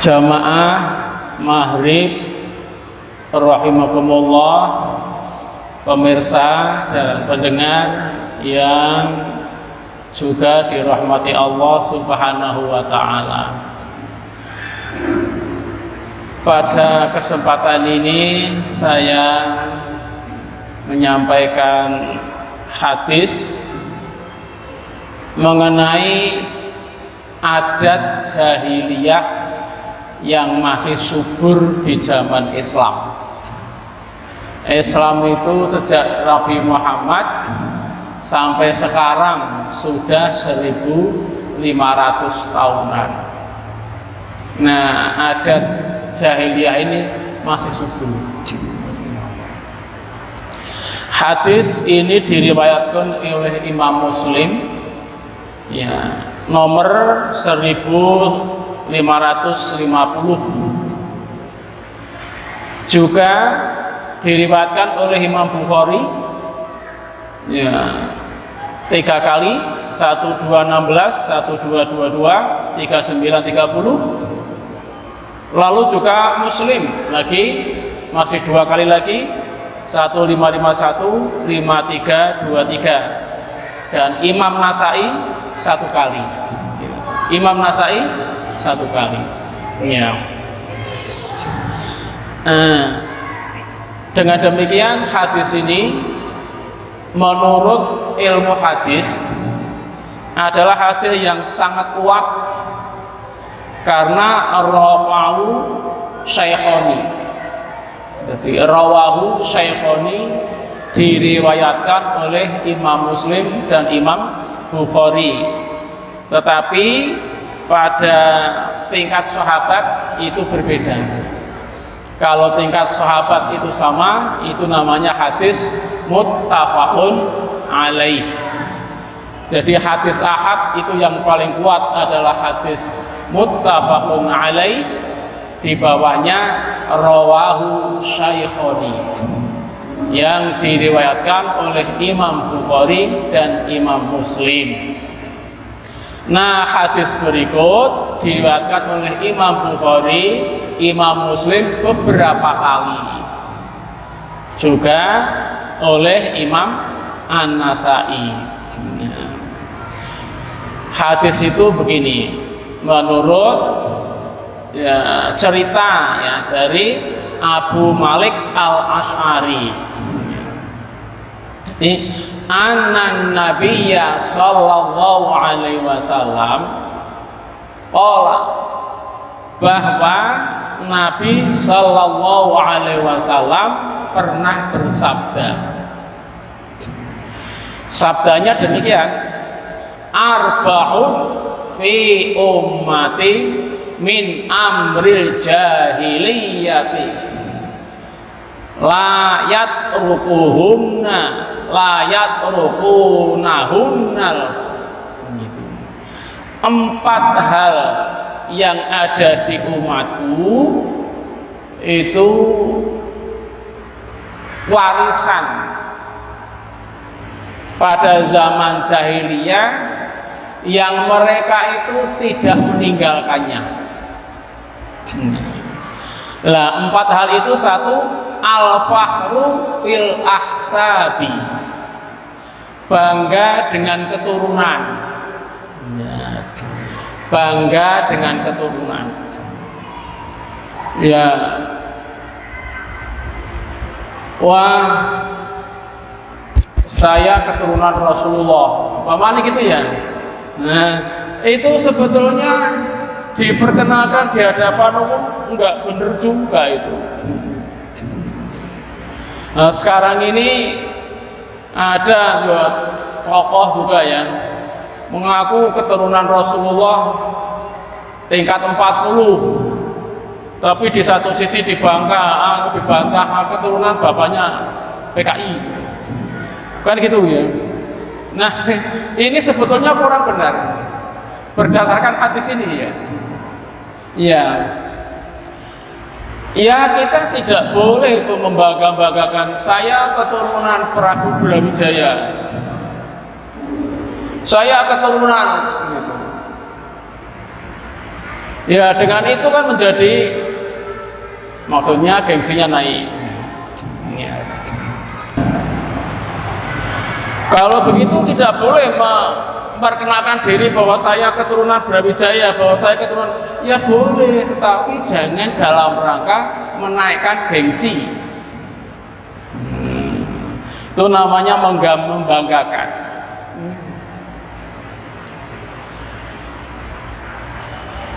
Jamaah maghrib rahimakumullah, pemirsa dan pendengar yang juga dirahmati Allah Subhanahu wa taala. Pada kesempatan ini saya menyampaikan hadis mengenai adat jahiliyah yang masih subur di zaman Islam. Islam itu sejak Nabi Muhammad sampai sekarang sudah 1500 tahunan. Nah, adat jahiliyah ini masih subur. Hadis ini diriwayatkan oleh Imam Muslim, ya, nomor 1550. Juga diriwayatkan oleh Imam Bukhari, ya, 3 kali, 1216, 1222, 3930. Lalu juga Muslim lagi, masih 2 kali lagi, 1551, 5323. Dan Imam Nasai 1 kali. Imam Nasai 1 kali. Ya. Dengan demikian hadis ini menurut ilmu hadis adalah hadis yang sangat kuat karena rawahu syaikhoni. Jadi rawahu syaikhoni diriwayatkan oleh Imam Muslim dan Imam Bukhari. Tetapi pada tingkat sahabat itu berbeda. Kalau tingkat sahabat itu sama, itu namanya hadis muttafaqun alaih. Jadi hadis ahad itu yang paling kuat adalah hadis muttafaqun alaih. Di bawahnya rawahu syaikhoni yang diriwayatkan oleh Imam Bukhari dan Imam Muslim. Nah, hadis berikut diriwayatkan oleh Imam Bukhari, Imam Muslim beberapa kali, juga oleh Imam An-Nasai. Hadis itu begini, menurut cerita dari Abu Malik Al-Asy'ari. Anna Nabiyya sallallahu alaihi wasallam qala, bahwa Nabi sallallahu alaihi wasallam pernah bersabda. Sabdanya demikian, arba'un fi ummati min amril jahiliyati la yatrukuhunna la yatrukunahunnal. 4 hal yang ada di umatku itu warisan pada zaman jahiliyah yang mereka itu tidak meninggalkannya. Lah, 4 hal itu: 1, al-fakhru fil ahsabi, bangga dengan keturunan. Ya, bangga dengan keturunan. Ya, wah, saya keturunan Rasulullah, umpamanya gitu ya. Nah, itu sebetulnya diperkenalkan di hadapan umum enggak benar juga itu. Nah, sekarang ini ada tokoh juga ya mengaku keturunan Rasulullah tingkat 40, tapi di satu sisi dibantah keturunan bapaknya PKI, kan gitu ya. Nah, ini sebetulnya kurang benar berdasarkan hadis ini ya. Ya, kita tidak boleh itu membangga-banggakan saya keturunan Prabu Brawijaya, saya keturunan gitu. Ya dengan itu kan menjadi, maksudnya gengsinya naik. Ya. Kalau begitu tidak boleh memperkenalkan diri bahwa saya keturunan Brawijaya, bahwa saya keturunan, ya boleh, tetapi jangan dalam rangka menaikkan gengsi. Itu namanya membanggakan.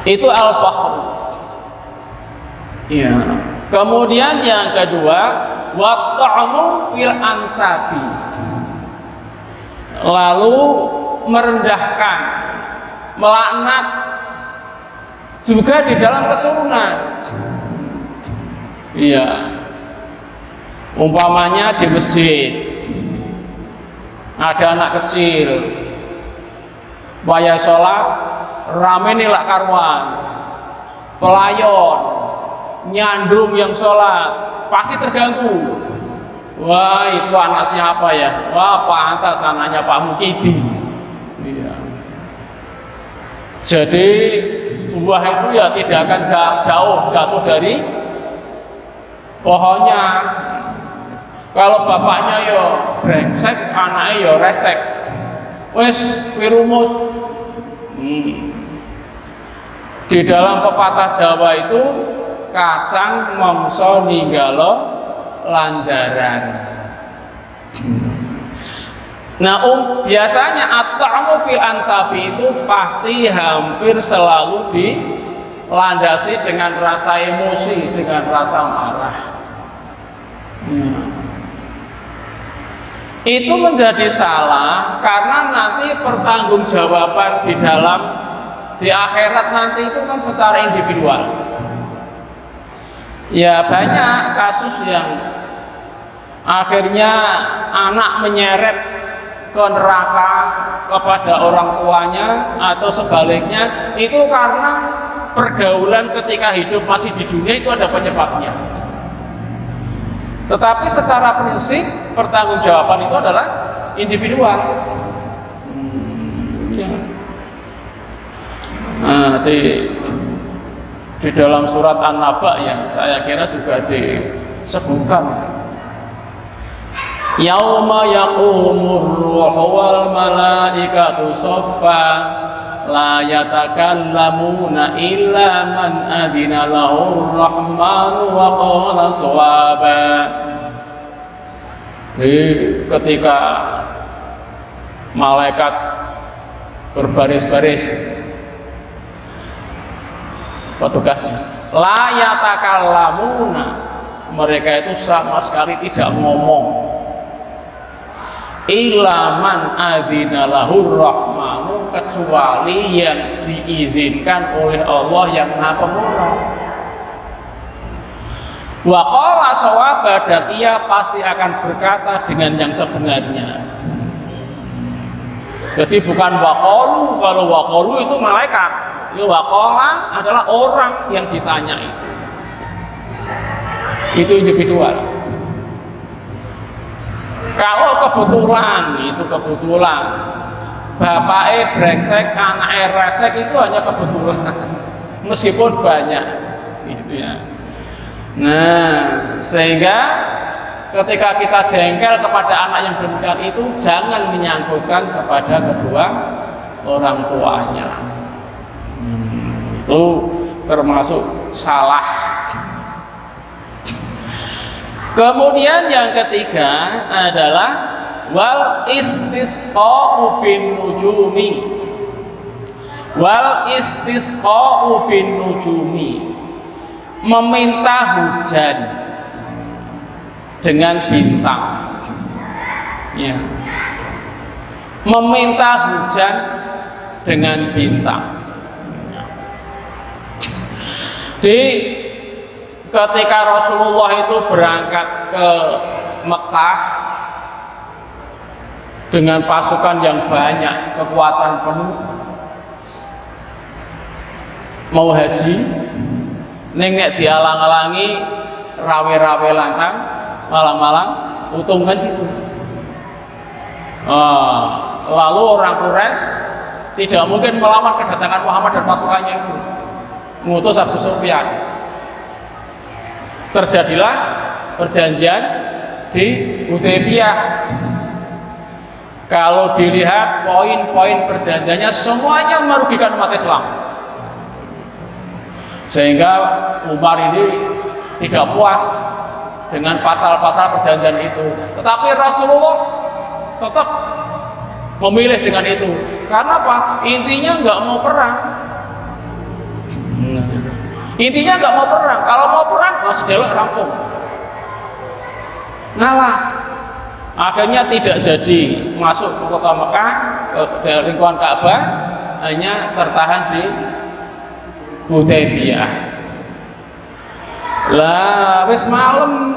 Itu al-fakhru. Ya. Kemudian yang kedua, wa ta'nu fil ansabi. Lalu merendahkan, melaknat juga di dalam keturunan. Iya. Umpamanya di masjid ada anak kecil, waya sholat rame nih lak karuan, pelayon nyandung yang sholat pasti terganggu. Wah, itu anak siapa ya? Wah, pantas anaknya Pak Mukidi. Iya. Jadi buah itu ya tidak akan jauh jatuh dari pohonnya. Kalau bapaknya yo brengsek, anaknya yo resek, wes wirumus. Di dalam pepatah Jawa itu kacang mongso ninggalo lanjaran. Nah, biasanya at-ta'mu fil ansabi itu pasti hampir selalu dilandasi dengan rasa emosi, dengan rasa marah. Itu menjadi salah karena nanti pertanggungjawaban di akhirat nanti itu kan secara individual. Ya banyak kasus yang akhirnya anak menyeret ke neraka kepada orang tuanya atau sebaliknya, itu karena pergaulan ketika hidup masih di dunia itu ada penyebabnya. Tetapi secara prinsip pertanggungjawaban itu adalah individual. Nah, di dalam surat An-Naba yang saya kira juga disebutkan, yauma yaqumur ruhu wal malaikatu shaffa la yatakallamuna illa man adina lahur rahmanu wa qala shawaba. Ketika malaikat berbaris-baris, petugasnya la yatakallamuna, mereka itu sama sekali tidak ngomong, ilaman adzina lahur rahmanu, kecuali yang diizinkan oleh Allah yang Maha Pemurah. Wa qala shawaba, dan ia pasti akan berkata dengan yang sebenarnya. Jadi bukan waqalu, kalau waqalu itu malaikat, waqala adalah orang yang ditanya itu individual. Kalau kebetulan bapaknya brengsek, anaknya resek, itu hanya kebetulan, meskipun banyak, gitu ya. Nah, sehingga ketika kita jengkel kepada anak yang demikian itu, jangan menyangkutkan kepada kedua orang tuanya. Itu termasuk salah. Kemudian yang ketiga adalah wal istisqa'u bin nujumi. Wal istisqa'u bin nujumi, meminta hujan dengan bintang. Ya. Meminta hujan dengan bintang. Ketika Rasulullah itu berangkat ke Mekah dengan pasukan yang banyak, kekuatan penuh, mau haji, nengek dialang-alangi rawe-rawe lantang malam-malam, utung kan gitu. Lalu orang Quraisy tidak mungkin melawan kedatangan Muhammad dan pasukannya itu. ngutus Abu Sufyan. Terjadilah perjanjian di Hudaybiyah. Kalau dilihat poin-poin perjanjiannya semuanya merugikan umat Islam, sehingga Umar ini tidak puas dengan pasal-pasal perjanjian itu. Tetapi Rasulullah tetap memilih dengan itu. Karena apa? Intinya nggak mau perang. Intinya nggak mau perang. Kalau mau perang masih jelek rampung, ngalah. Akhirnya tidak jadi masuk ke kota Mekah, ke lingkungan Ka'bah, hanya tertahan di Hudaybiyah. Lah wis malam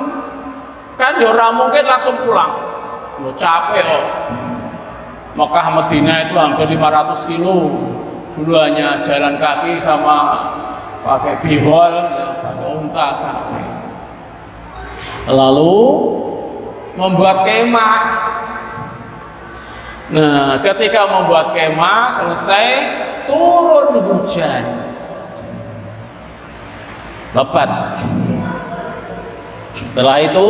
kan ya ora mungkin langsung pulang. Lo capek kok. Mekah Madinah itu hampir 500 kilo. Dulu hanya jalan kaki sama pakai bihol, ya, pakai unta, capek. Lalu membuat kemah. Nah, ketika membuat kemah selesai, turun hujan lebat. Setelah itu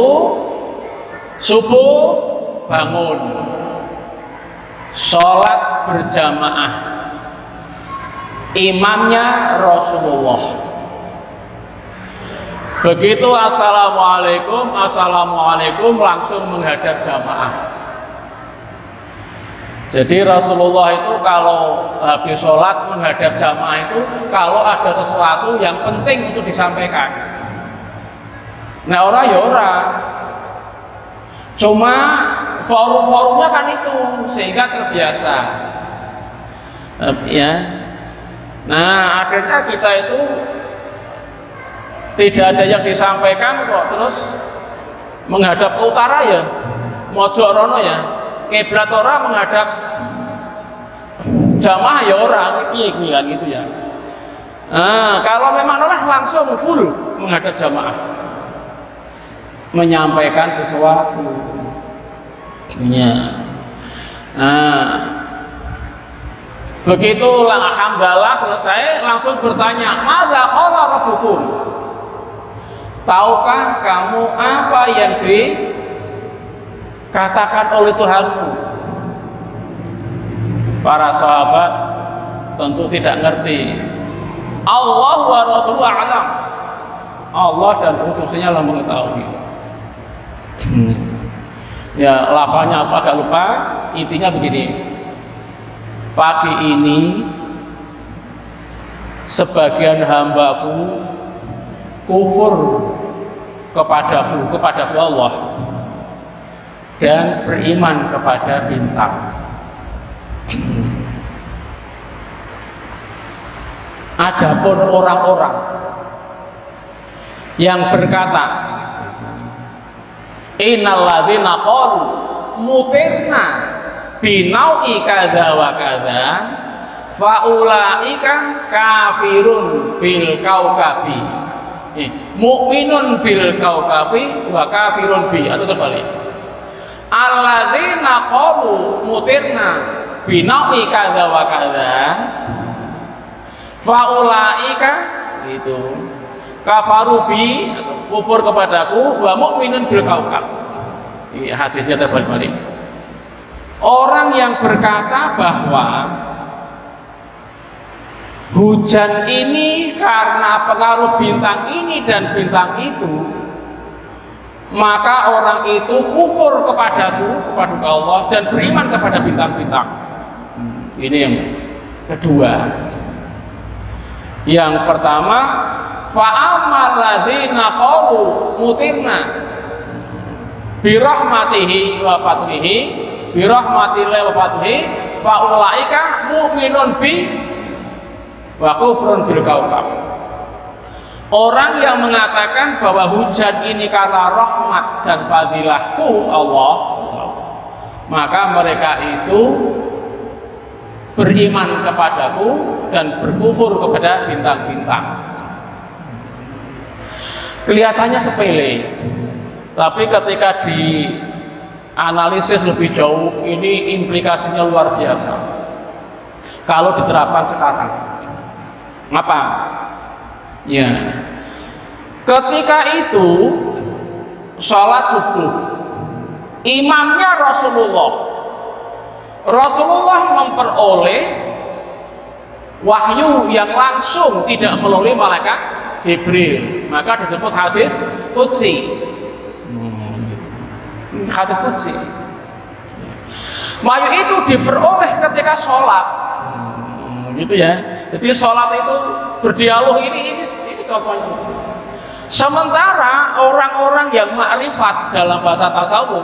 subuh bangun, sholat berjamaah, imamnya Rasulullah. Begitu assalamualaikum, assalamualaikum, langsung menghadap jamaah. Jadi Rasulullah itu kalau habis sholat menghadap jamaah itu kalau ada sesuatu yang penting untuk disampaikan. Nah orang ya orang, cuma forum-forumnya kan itu sehingga terbiasa. Ya. Nah akhirnya kita itu tidak ada yang disampaikan kok, terus menghadap ke utara ya, mojok rono ya, kiblat orang menghadap jamaah ya orang, piye kan gitu ya. Nah, kalau memang orang langsung full menghadap jamaah, menyampaikan sesuatu. Ya. Nah, begitu alhamdulillah selesai, langsung bertanya, "Madza qala rabbukum?" Tahukah kamu apa yang dikatakan oleh Tuhanmu? Para sahabat tentu tidak ngerti. Allah wa Rasuluhu a'lam. Allah dan utusannya lah mengetahui. Ya lafalnya apa agak lupa. Intinya begini. Pagi ini sebagian hambaku kufur kepadaku Allah, dan beriman kepada bintang. Adapun orang-orang yang berkata, innal ladzina qalu mutirna binau'i kadza wa kadza faulaika kafirun bil kaukabi. Mukminun bil kaukabi wa kafirun bi, atau terbalik. Alladzina qalu mutirna binau'i kadza wa kadza faulaika itu kafaru bi, atau kufur kepadaku, wa mukminun bil kaukab. Ini hadisnya terbalik-balik. Orang yang berkata bahwa hujan ini karena pengaruh bintang ini dan bintang itu, maka orang itu kufur kepadaku, kepada Allah, dan beriman kepada bintang-bintang. Ini yang kedua. Yang pertama, fa'amal ladzina qalu mutirna birahmatihi wa fadlihi birahmatillahi wa fadlihi faulaika mu'minun bi wa kufrun bil kaukab. Orang yang mengatakan bahwa hujan ini karena rahmat dan fadilahku Allah, maka mereka itu beriman kepadaku dan berkufur kepada bintang-bintang. Kelihatannya sepele, tapi ketika dianalisis lebih jauh, ini implikasinya luar biasa kalau diterapkan sekarang. Apa? Ya. Ketika itu sholat subuh, imamnya Rasulullah. Rasulullah memperoleh wahyu yang langsung, tidak melalui malaikat Jibril, maka disebut hadis qudsi. Hadis qudsi. Wahyu itu diperoleh ketika sholat, gitu ya. Jadi sholat itu berdialog, ini contohnya. Sementara orang-orang yang ma'rifat dalam bahasa tasawuf,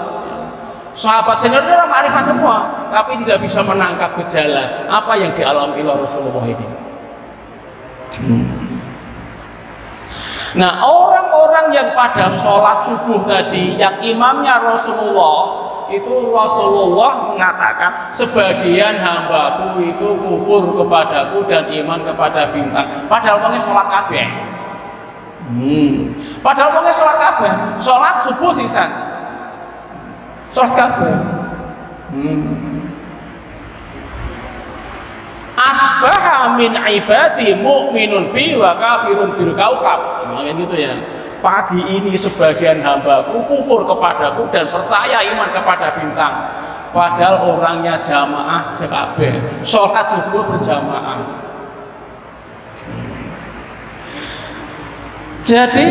sahabat senior itu orang ma'rifat semua, tapi tidak bisa menangkap gejala apa yang dialami oleh Rasulullah ini. Nah, orang-orang yang pada sholat subuh tadi, yang imamnya Rasulullah, itu Rasulullah mengatakan sebagian hambaku itu kufur kepadaku dan iman kepada bintang. Padahal orangnya sholat kabeh. Padahal orangnya sholat kabeh, sholat subuh sisan, sholat kabeh. Asbaha min ibadi mu'minun bi wa kafirun bil kaukab. Nah, gitu ya. Pagi ini sebagian hambaku kufur kepadaku dan percaya iman kepada bintang. Padahal orangnya jamaah kabeh, sholat subuh berjamaah. Jadi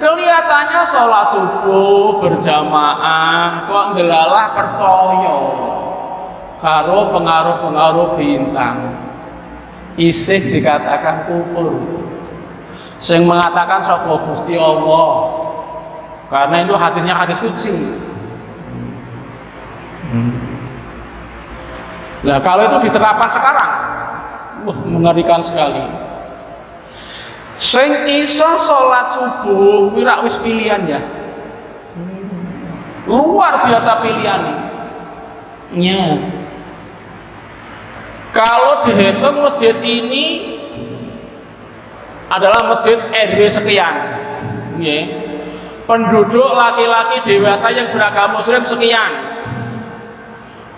kelihatannya sholat subuh berjamaah kok ndelalah percaya karo pengaruh-pengaruh bintang, isih dikatakan kufur. Sing mengatakan sapa Gusti Allah, karena itu hadisnya hadis qudsi. Nah, kalau itu diterapkan sekarang, mengerikan sekali. Sing iso sholat subuh wira wis pilihan ya, luar biasa pilihannya. Kalau dihitung masjid ini adalah masjid RW sekian, penduduk laki-laki dewasa yang beragama Muslim sekian.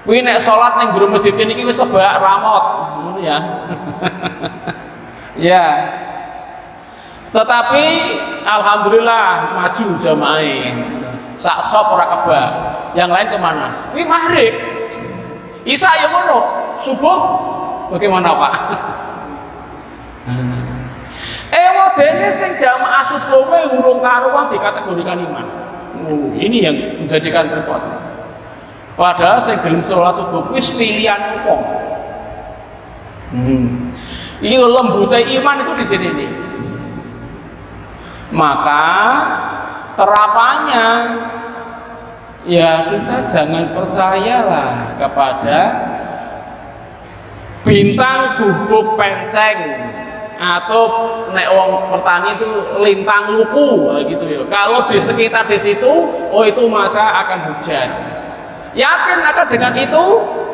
Kuwi nek sholat ning jero masjid ini wis kebak ramot, ngono ya. Ya. Tetapi alhamdulillah maju jamaah. Sak sop ora kebak. Yang lain kemana? Kuwi maghrib. Isya ya ngono, subuh bagaimana Pak? Modene sing jamaah subuh urung karuan dikategorikan iman. Ini yang menjadikan repot. Padahal sing gelem salat subuh wis pilihan wong. Ini lembute iman itu di sini nih. Maka terapannya ya kita jangan percayalah kepada bintang gubuk penceng atau nek wong petani itu lintang luku gitu ya. Kalau di sekitar di situ, oh itu masa akan hujan. Yakin akan dengan itu,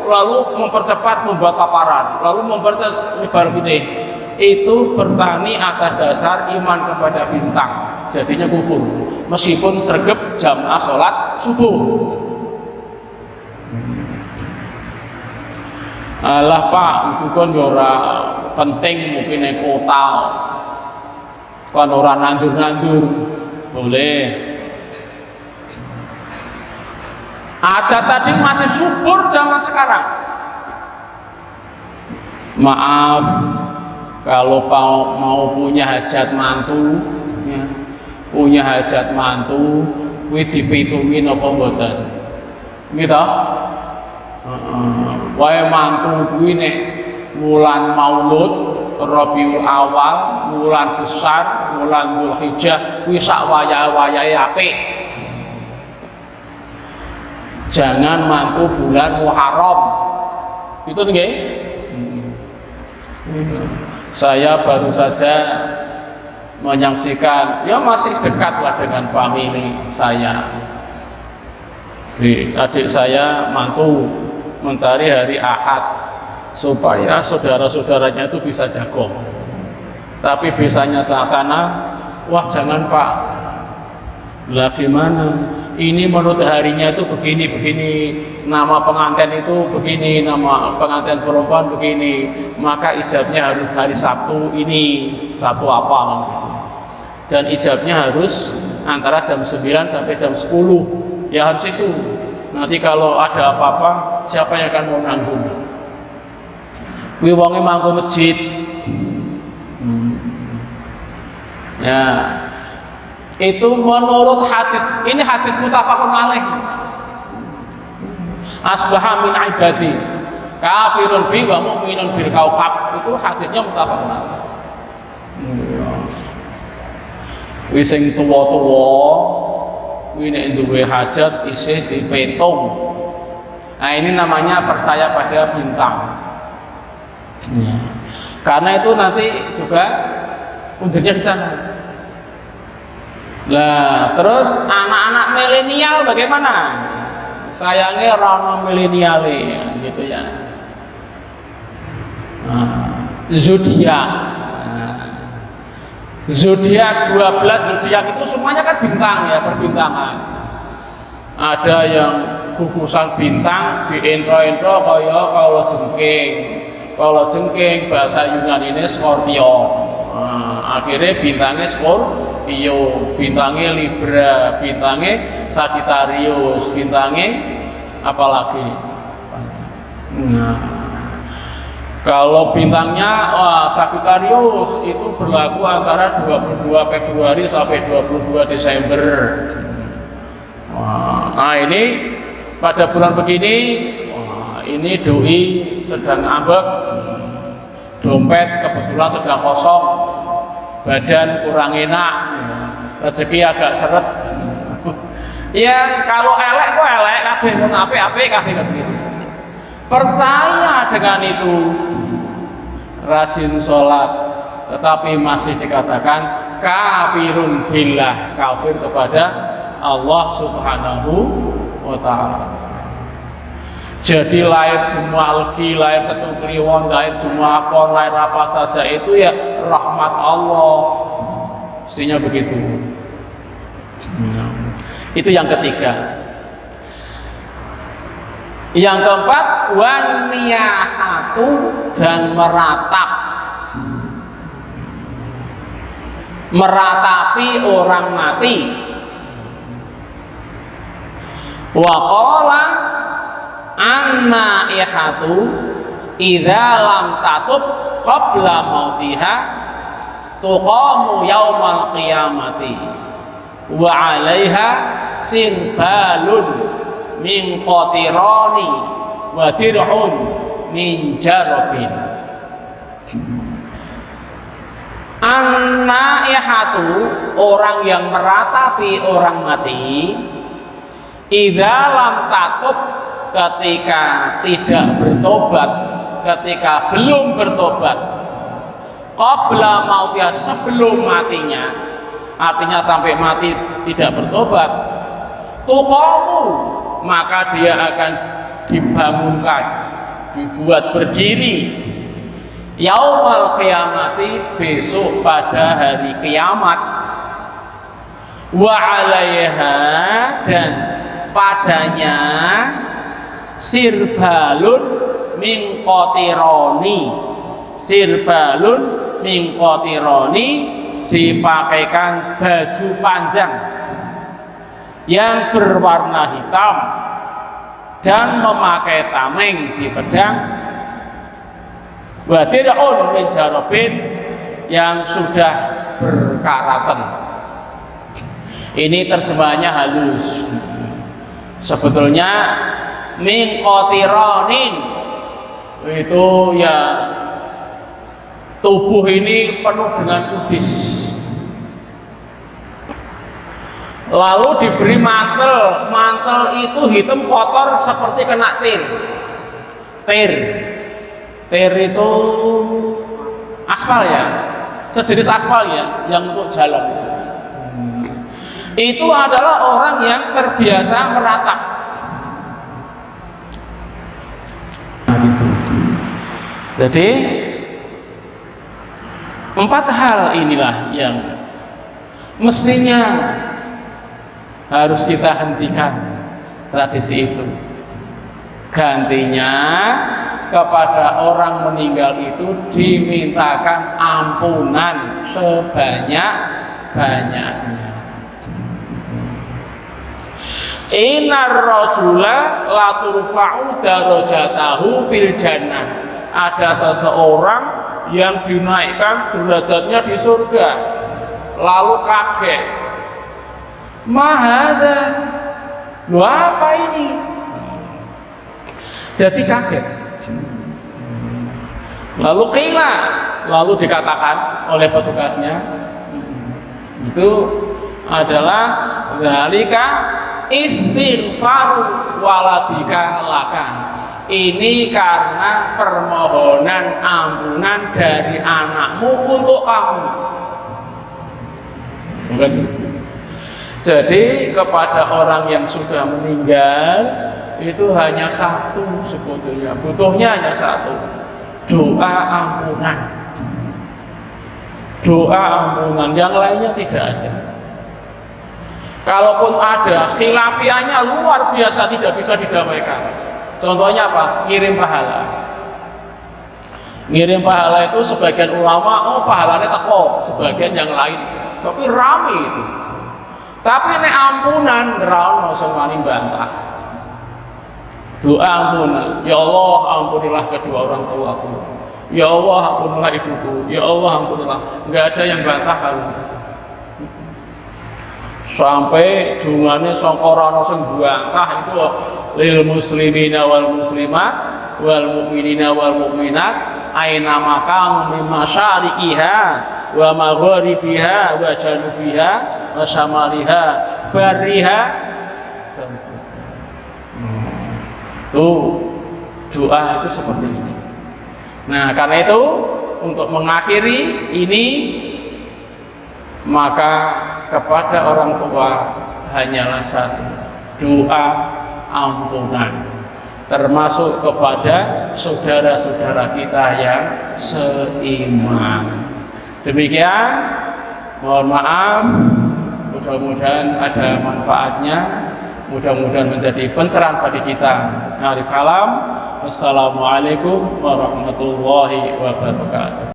lalu mempercepat membuat paparan, lalu mempercepat ini. Itu bertani atas dasar iman kepada bintang, jadinya kufur meskipun sregep jamaah sholat subuh. Alah Pak, itu kan ora penting mungkin di kota kan orang nandur-nandur boleh. Ada tadi masih subur zaman sekarang. Maaf kalau mau punya hajat mantu ya, punya hajat mantu kuwi dipitungi napa mboten gitu. Wae mantu kuwi nek wulan Maulud, Rabiul Awal, wulan besar, wulan Dzulhijjah kuwi sak wayah-wayahe apik. Jangan mantu bulan Muharram. Itu nggih. Saya baru saja menyaksikan, ya masih dekatlah dengan famili saya. Adik saya mantu mencari hari Ahad supaya saudara-saudaranya itu bisa jagong. Tapi biasanya sana, wah jangan Pak, Lah gimana? Ini menurut harinya itu begini, nama pengantin itu begini, nama pengantin perempuan begini, maka ijabnya harus hari Sabtu ini, Sabtu apa gitu. Dan ijabnya harus antara jam 9 sampai jam 10. Ya harus itu. Nanti kalau ada apa-apa, siapa yang akan mau nanggung? Kuwi wonge mangko masjid. Ya. Itu menurut hadis. Ini hadis muttafaqun alaih. Asbaha min ibadi kafirun bi wa mu'minun bil kaukab. Itu hadisnya muttafaqun alaih. Wis sing tuwa-tuwa kuwi nek duwe hajat isih dipetung. Nah, ini namanya percaya pada bintang. Ya. Karena itu nanti juga unjurnya di sana. Lah, terus anak-anak milenial bagaimana? Sayangnya orang milenial gitu ya. Zodiak. Zodiak 12 zodiak itu semuanya kan bintang ya, perbintangan. Ada yang gugusan bintang di intro kaya kalau jengking. Kalau jengking bahasa Yunani ini Scorpio. Akhirnya bintangnya Scorpio, bintangnya Libra, bintangnya Sagittarius, bintangnya apalagi. Kalau bintangnya Sagittarius itu berlaku antara 22 Februari sampai 22 Desember. Nah ini pada bulan begini, ini doi sedang ambek, dompet kebetulan sedang kosong, badan kurang enak, rezeki agak seret. Ya kalau elek kok elek, kabeh mun apik kabeh begitu. Percaya dengan itu, rajin sholat, tetapi masih dikatakan kafirun billah, kafir kepada Allah Subhanahu wa ta'ala. Jadi lahir Jumat Legi, lahir Setu Kliwon, lahir Jumat Pon, lahir apa saja itu ya rahmat Allah. Mestinya begitu. Itu yang ketiga. Yang keempat, waniyahatu, dan meratap. Meratapi orang mati. Wa qala an-naihatu idza lam tatub qabla mautiha tuqamu yaumal qiyamati wa 'alaiha sinbalun min qatirani wa dir'un min jarabin. An-naihatu, orang yang meratapi orang mati, idza lam tatub, ketika tidak bertobat, ketika belum bertobat, qabla mautiha, sebelum matinya, artinya sampai mati tidak bertobat, tuqamu, maka dia akan dibangunkan, dibuat berdiri, yaumal qiyamati, besok pada hari kiamat, wa 'alaiha, dan padanya sirbalun min qatirani, sirbalun min qatirani, dipakaikan baju panjang yang berwarna hitam dan memakai tameng di pedang, wa dir'un min jarabin, yang sudah berkaraten. Ini terjemahannya halus. Sebetulnya min qatiranin itu ya tubuh ini penuh dengan kudis, lalu diberi mantel, mantel itu hitam kotor seperti kena tir. Tir itu aspal ya, sejenis aspal ya, yang untuk jalan. Itu adalah orang yang terbiasa meratap. Nah, gitu. Jadi 4 hal inilah yang mestinya harus kita hentikan tradisi itu. Gantinya kepada orang meninggal itu dimintakan ampunan sebanyak-banyaknya. Innar rajula la turfa'u darajatahu fil jannah. Ada seseorang yang dinaikkan derajatnya di surga. Lalu kaget. Mahada. Lu apa ini? Jadi kaget. Lalu qila, lalu dikatakan oleh petugasnya, itu adalah zalika istighfaru waladika laka. Ini karena permohonan ampunan dari anakmu untuk kamu. Bukan? Jadi kepada orang yang sudah meninggal itu hanya satu sebetulnya, butuhnya hanya satu, doa ampunan. Doa ampunan, yang lainnya tidak ada. Kalaupun ada, khilafiahnya luar biasa, tidak bisa didamaikan. Contohnya apa? Ngirim pahala. Ngirim pahala itu sebagian ulama, oh pahalanya teko, sebagian yang lain, tapi rame itu. Tapi nek ampunan, ora ono wani bantah. Doa ampunan, ya Allah ampunilah kedua orang tuaku, ya Allah ampunilah ibuku, ya Allah ampunilah. Enggak ada yang bantah kalau sampai dungane sangka ana sing bantah itu lil muslimina wal muslimat wal mu'minina wal mu'minat aina makanu min masyariqiha wa magharibiha wa janubiha wa shamaliha bariha. Tuh, doa itu seperti ini. Nah, karena itu untuk mengakhiri ini, maka kepada orang tua hanyalah satu, doa ampunan, termasuk kepada saudara-saudara kita yang seiman. Demikian, mohon maaf, mudah-mudahan ada manfaatnya, mudah-mudahan menjadi pencerahan bagi kita. Alif kalam. Wassalamualaikum warahmatullahi wabarakatuh.